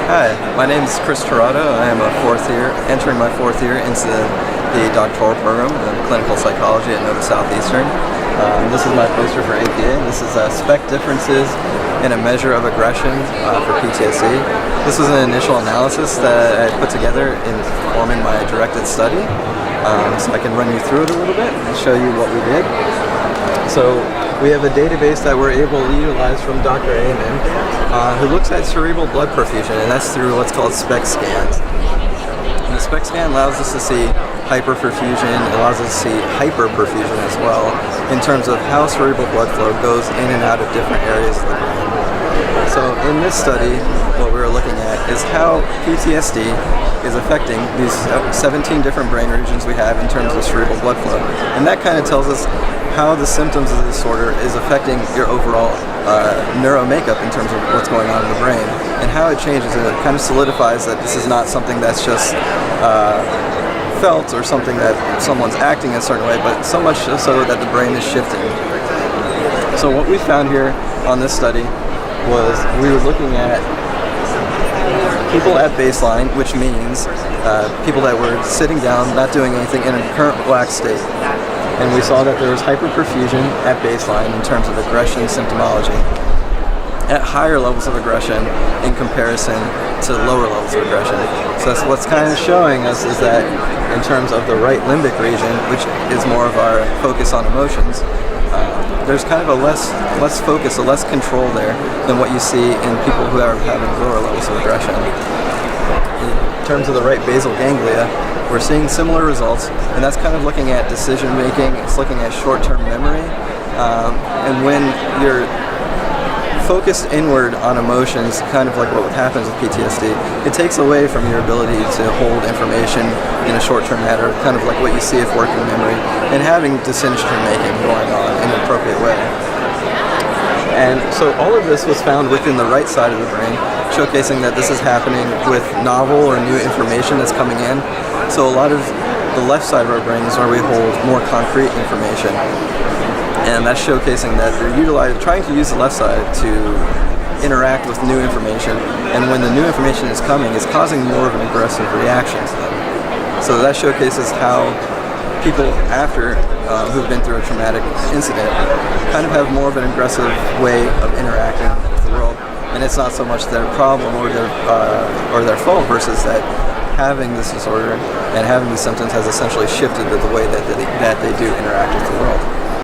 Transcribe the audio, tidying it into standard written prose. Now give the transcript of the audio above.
Hi, my name is Chris Tirado. I am a fourth year, entering my fourth year into the doctoral program in clinical psychology at Nova Southeastern. This is my poster for APA. This is spec differences in a measure of aggression for PTSD. This was an initial analysis that I put together in forming my directed study. So I can run you through it a little bit and show you what we did. So we have a database that we're able to utilize from Dr. Amen, who looks at cerebral blood perfusion, and that's through what's called SPECT scans. And the SPECT scan allows us to see hyperperfusion, it allows us to see hyperperfusion as well, in terms of how cerebral blood flow goes in and out of different areas of the brain. So in this study, what we were looking at is how PTSD is affecting these 17 different brain regions we have in terms of cerebral blood flow. And that kind of tells us how the symptoms of the disorder is affecting your overall neuro makeup in terms of what's going on in the brain, and how it changes, and it kind of solidifies that this is not something that's just felt or something that someone's acting a certain way, but so much so that the brain is shifting. So what we found here on this study was we were looking at people at baseline, which means people that were sitting down, not doing anything, in a current relaxed state. And we saw that there was hyperperfusion at baseline in terms of aggression symptomology, at higher levels of aggression in comparison to lower levels of aggression. So that's what's kind of showing us is that in terms of the right limbic region, which is more of our focus on emotions, there's kind of a less focus, a less control there than what you see in people who are having lower levels of aggression. In terms of the right basal ganglia, we're seeing similar results, and that's kind of looking at decision making, it's looking at short-term memory, and when you're focused inward on emotions, kind of like what happens with PTSD, it takes away from your ability to hold information in a short-term manner, kind of like what you see if working memory, and having decision making going on in an appropriate way. And so all of this was found within the right side of the brain, showcasing that this is happening with novel or new information that's coming in. So a lot of the left side of our brain is where we hold more concrete information. And that's showcasing that we're trying to use the left side to interact with new information. And when the new information is coming, it's causing more of an aggressive reaction to them. So that showcases how people after who've been through a traumatic incident kind of have more of an aggressive way of interacting with the world, and it's not so much their problem or their fault, versus that having this disorder and having these symptoms has essentially shifted the way that they do interact with the world.